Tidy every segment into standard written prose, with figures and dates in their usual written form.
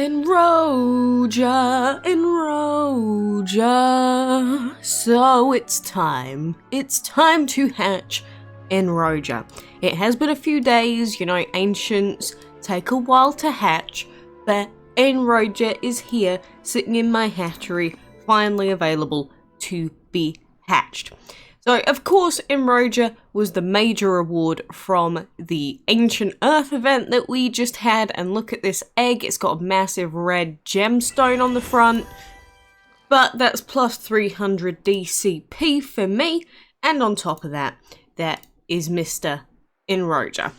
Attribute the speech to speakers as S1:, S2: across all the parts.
S1: Enroja, Enroja. So it's time. It's time to hatch Enroja. It has been a few days, you know, ancients take a while to hatch, but Enroja is here, sitting in my hatchery, finally available to be hatched. So, of course, Enroja was the major reward from the Ancient Earth event that we just had, and look at this egg, it's got a massive red gemstone on the front, but that's plus 300 DCP for me, and on top of that, that is Mr. Enroja.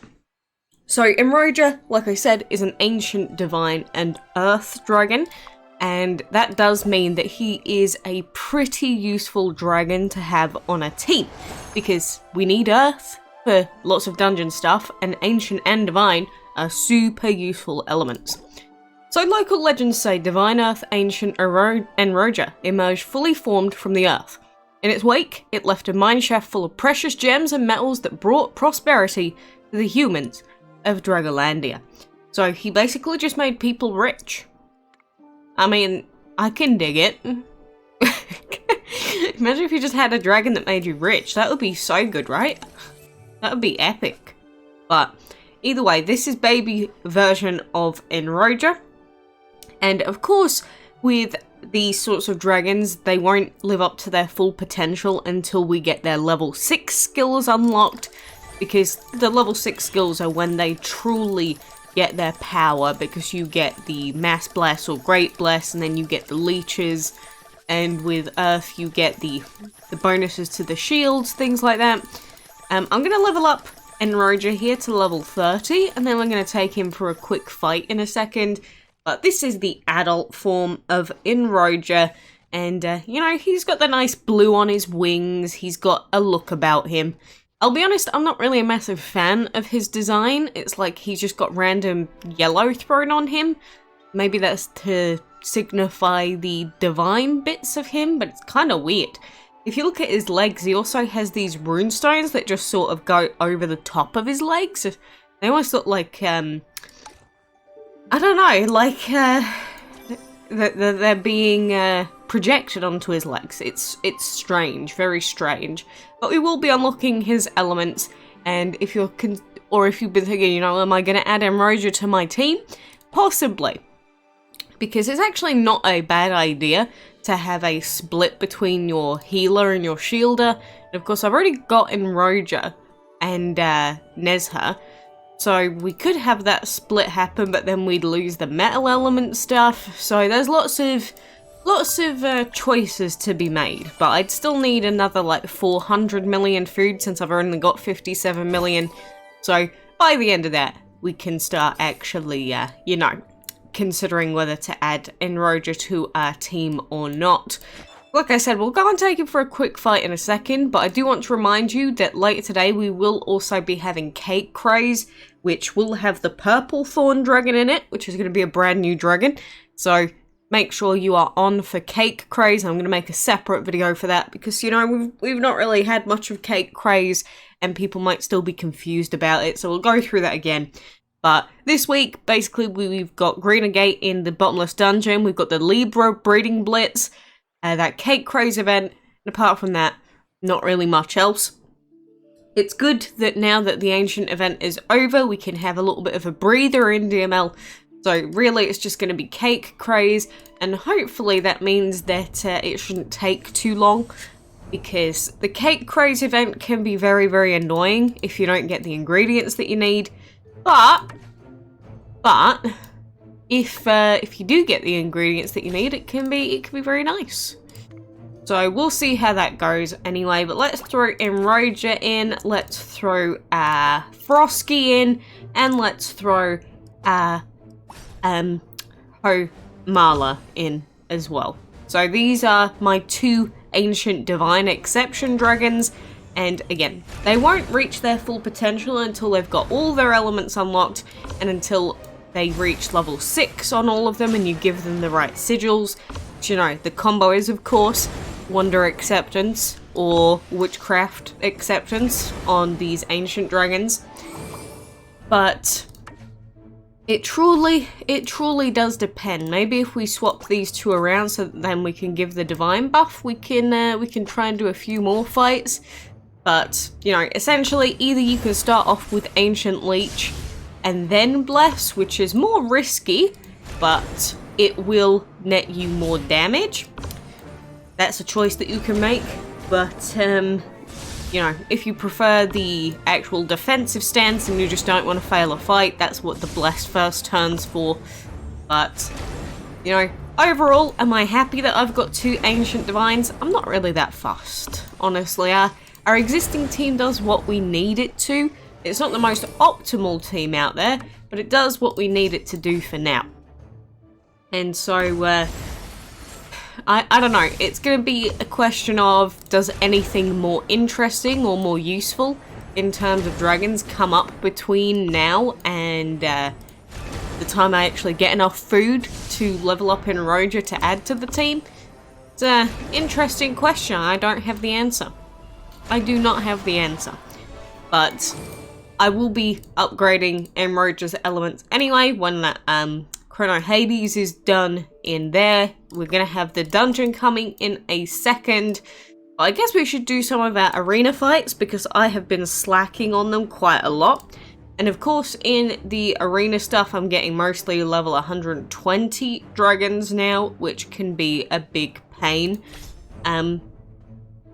S1: So, Enroja, like I said, is an Ancient Divine and Earth Dragon, and that does mean that he is a pretty useful dragon to have on a team, because we need Earth for lots of dungeon stuff, and Ancient and Divine are super useful elements. So local legends say Divine Earth Ancient Enroja emerged fully formed from the Earth. In its wake, it left a mineshaft full of precious gems and metals that brought prosperity to the humans of Dragolandia. So he basically just made people rich. I mean, I can dig it. Imagine if you just had a dragon that made you rich. That would be so good, right? That would be epic. But either way, this is baby version of Enroja. And of course, with these sorts of dragons, they won't live up to their full potential until we get their level 6 skills unlocked. Because the level 6 skills are when they truly get their power, because you get the Mass Bless or Great Bless, and then you get the leeches, and with Earth you get the bonuses to the shields, things like that. I'm going to level up Enroja here to level 30, and then I'm going to take him for a quick fight in a second. But this is the adult form of Enroja, and you know, he's got the nice blue on his wings, he's got a look about him. I'll be honest, I'm not really a massive fan of his design. It's like he's just got random yellow thrown on him. Maybe that's to signify the divine bits of him, but it's kind of weird. If you look at his legs, he also has these runestones that just sort of go over the top of his legs. They almost look like, I don't know, like they're being projected onto his legs. It's strange, very strange. But we will be unlocking his elements, and if you've been thinking, you know, am I going to add Enroja to my team? Possibly. Because it's actually not a bad idea to have a split between your healer and your shielder. And of course, I've already got Enroja and Nezha, so we could have that split happen, but then we'd lose the metal element stuff. So there's lots of choices to be made, but I'd still need another like 400 million food since I've only got 57 million. So by the end of that, we can start actually, you know, considering whether to add Enroja to our team or not. Like I said, we'll go and take him for a quick fight in a second, but I do want to remind you that later today we will also be having Cake Craze, which will have the purple thorn dragon in it, which is going to be a brand new dragon. So make sure you are on for Cake Craze. I'm going to make a separate video for that because, you know, we've not really had much of Cake Craze and people might still be confused about it. So we'll go through that again. But this week, basically, we've got Greener Gate in the Bottomless Dungeon. We've got the Libra Breeding Blitz, that Cake Craze event. And apart from that, not really much else. It's good that now that the Ancient event is over, we can have a little bit of a breather in DML. So really, it's just going to be Cake Craze, and hopefully that means that it shouldn't take too long, because the Cake Craze event can be very, very annoying if you don't get the ingredients that you need. But if you do get the ingredients that you need, it can be very nice. So we'll see how that goes anyway. But let's throw Enroja in, let's throw Frosky in, and let's throw Mala in as well. So these are my two Ancient Divine Exception dragons, and again, they won't reach their full potential until they've got all their elements unlocked, and until they reach level 6 on all of them and you give them the right sigils. Which, you know, the combo is of course Wonder Acceptance or Witchcraft Acceptance on these Ancient dragons. But It truly does depend. Maybe if we swap these two around so that then we can give the divine buff, we can try and do a few more fights. But, you know, essentially either you can start off with Ancient Leech and then Bless, which is more risky, but it will net you more damage. That's a choice that you can make, but you know, if you prefer the actual defensive stance and you just don't want to fail a fight, that's what the Blessed first turn's for. But, you know, overall, am I happy that I've got 2 Ancient Divines? I'm not really that fussed, honestly. Our existing team does what we need it to. It's not the most optimal team out there, but it does what we need it to do for now. And so, I don't know, it's going to be a question of, does anything more interesting or more useful in terms of dragons come up between now and the time I actually get enough food to level up Enroja to add to the team? It's an interesting question. I don't have the answer. I do not have the answer. But I will be upgrading Enroja's elements anyway when that Chrono Hades is done in there. We're going to have the dungeon coming in a second. I guess we should do some of our arena fights because I have been slacking on them quite a lot. And of course in the arena stuff I'm getting mostly level 120 dragons now, which can be a big pain.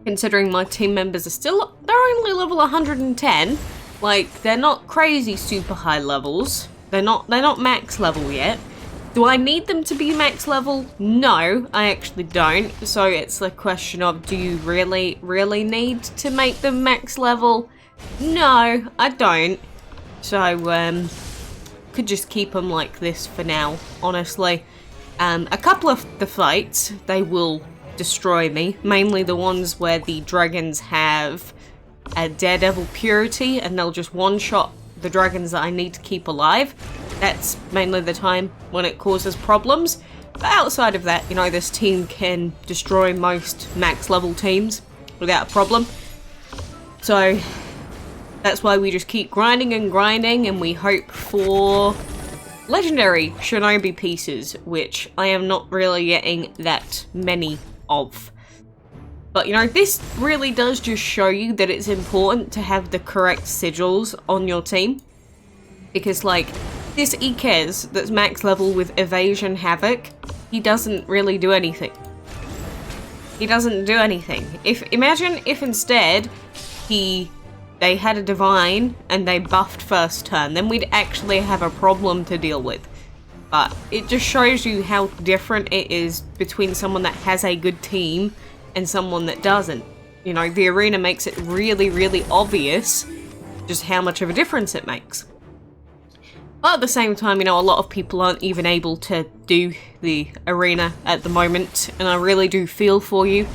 S1: Considering my team members are still, they're only level 110. Like, they're not crazy super high levels. They're not max level yet. Do I need them to be max level? No, I actually don't. So it's the question of, do you really need to make them max level? No, I don't. So, could just keep them like this for now, honestly. A couple of the fights, they will destroy me. Mainly the ones where the dragons have a Daredevil Purity and they'll just one-shot the dragons that I need to keep alive. That's mainly the time when it causes problems. But outside of that, you know, this team can destroy most max level teams without a problem. So that's why we just keep grinding and grinding, and we hope for legendary Shinobi pieces, which I am not really getting that many of. But, you know, this really does just show you that it's important to have the correct sigils on your team. Because, like, this Ikez that's max level with Evasion Havoc, he doesn't really do anything. He doesn't do anything. Imagine if instead they had a Divine and they buffed first turn, then we'd actually have a problem to deal with. But it just shows you how different it is between someone that has a good team and someone that doesn't. You know, the arena makes it really obvious just how much of a difference it makes. But at the same time, you know, a lot of people aren't even able to do the arena at the moment, and I really do feel for you.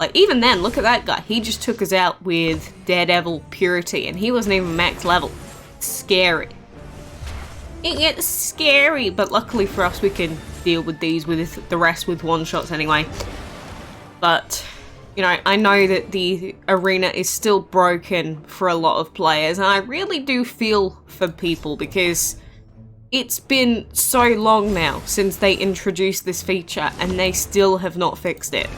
S1: Like, even then, look at that guy. He just took us out with Daredevil Purity, and he wasn't even max level. Scary. It gets scary, but luckily for us, we can deal with these with the rest with one-shots anyway. But, you know, I know that the arena is still broken for a lot of players, and I really do feel for people because it's been so long now since they introduced this feature, and they still have not fixed it.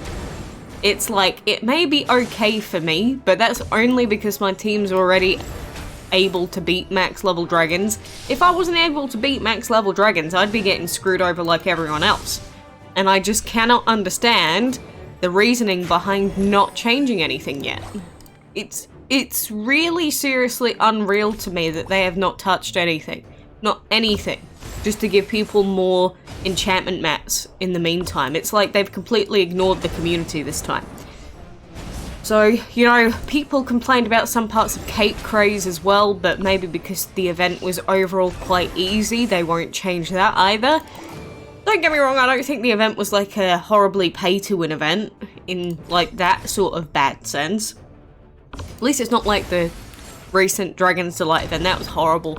S1: It's like, it may be okay for me, but that's only because my team's already able to beat max level dragons. If I wasn't able to beat max level dragons, I'd be getting screwed over like everyone else. And I just cannot understand the reasoning behind not changing anything yet. It's really seriously unreal to me that they have not touched anything. Not anything. Just to give people more enchantment mats in the meantime. It's like they've completely ignored the community this time. So, you know, people complained about some parts of Cake Craze as well, but maybe because the event was overall quite easy, they won't change that either. Don't get me wrong, I don't think the event was like a horribly pay-to-win event in like that sort of bad sense. At least it's not like the recent Dragon's Delight event, that was horrible.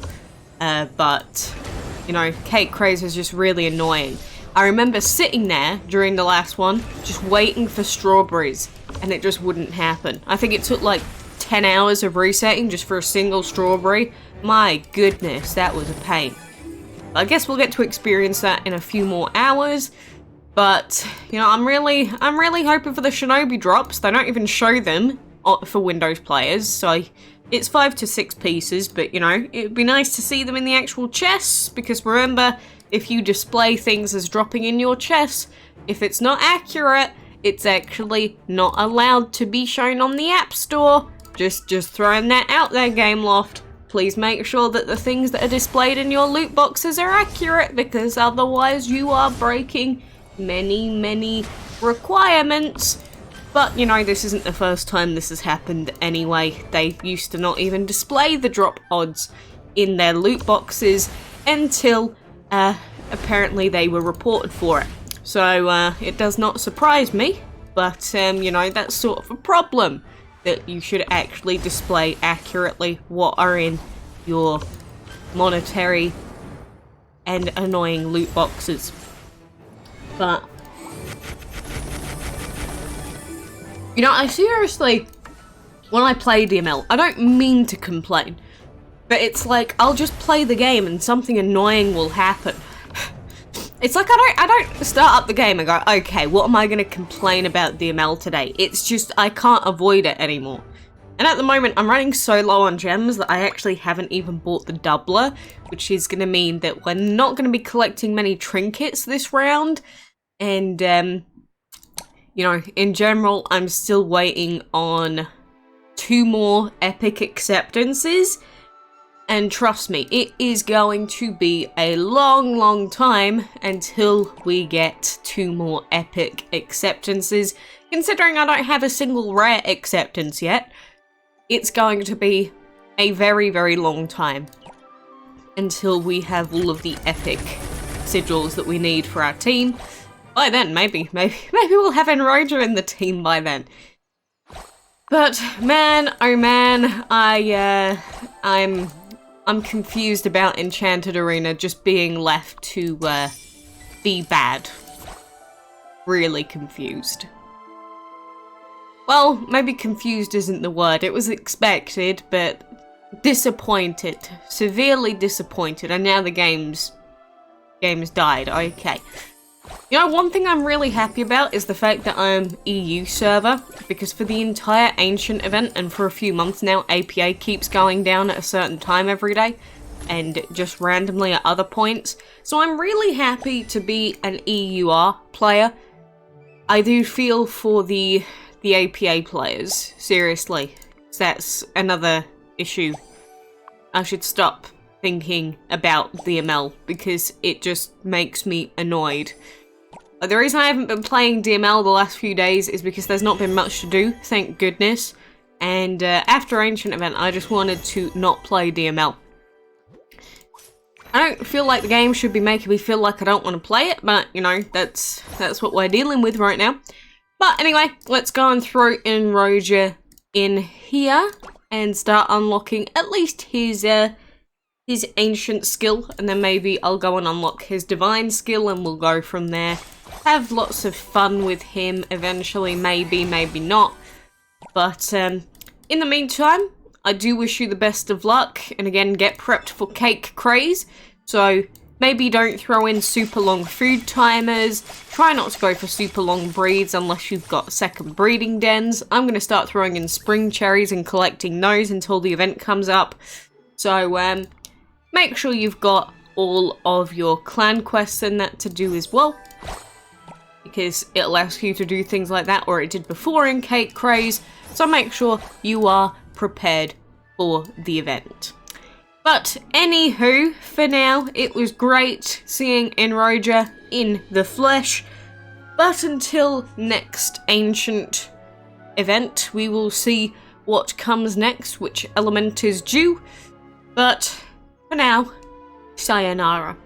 S1: But, you know, Cake Craze was just really annoying. I remember sitting there during the last one, just waiting for strawberries, and it just wouldn't happen. I think it took like 10 hours of resetting just for a single strawberry. My goodness, that was a pain. I guess we'll get to experience that in a few more hours. But, you know, I'm really hoping for the Shinobi drops. They don't even show them for Windows players, so it's 5 to 6 pieces, but, you know, it'd be nice to see them in the actual chests, because remember, if you display things as dropping in your chest, if it's not accurate, it's actually not allowed to be shown on the App Store. Just throwing that out there, Gameloft. Please make sure that the things that are displayed in your loot boxes are accurate, because otherwise you are breaking many requirements. But, you know, this isn't the first time this has happened anyway. They used to not even display the drop odds in their loot boxes until, apparently they were reported for it. So, it does not surprise me, but, you know, that's sort of a problem, that you should actually display accurately what are in your monetary and annoying loot boxes. But, you know, I seriously, when I play DML, I don't mean to complain, but it's like, I'll just play the game and something annoying will happen. It's like I don't start up the game and go, okay, what am I going to complain about DML today? It's just, I can't avoid it anymore. And at the moment, I'm running so low on gems that I actually haven't even bought the doubler, which is going to mean that we're not going to be collecting many trinkets this round. And, you know, in general, I'm still waiting on 2 more epic acceptances. And trust me, it is going to be a long time until we get 2 more epic acceptances. Considering I don't have a single rare acceptance yet, it's going to be a very long time until we have all of the epic sigils that we need for our team. By then, maybe we'll have Enroja in the team by then. But man, oh man, I'm confused about Enchanted Arena just being left to be bad. Really confused. Well, maybe confused isn't the word. It was expected, but disappointed. Severely disappointed. And now the game's died. Okay. You know, one thing I'm really happy about is the fact that I'm EU server, because for the entire Ancient event, and for a few months now, APA keeps going down at a certain time every day, and just randomly at other points. So I'm really happy to be an EUR player. I do feel for the APA players, seriously. That's another issue. I should stop thinking about DML, because it just makes me annoyed. The reason I haven't been playing DML the last few days is because there's not been much to do, thank goodness. And after Ancient event, I just wanted to not play DML. I don't feel like the game should be making me feel like I don't want to play it, but, you know, that's what we're dealing with right now. But anyway, let's go and throw Enroja in here and start unlocking at least his ancient skill, and then maybe I'll go and unlock his divine skill and we'll go from there. Have lots of fun with him eventually, maybe not. But in the meantime, I do wish you the best of luck, and again, get prepped for Cake Craze. So maybe don't throw in super long food timers. Try not to go for super long breeds unless you've got second breeding dens. I'm going to start throwing in spring cherries and collecting those until the event comes up. So make sure you've got all of your clan quests and that to do as well, because it allows you to do things like that, or it did before in Cake Craze. So make sure you are prepared for the event. But anywho, for now, it was great seeing Enroja in the flesh. But until next Ancient event, we will see what comes next, which element is due. But for now, sayonara.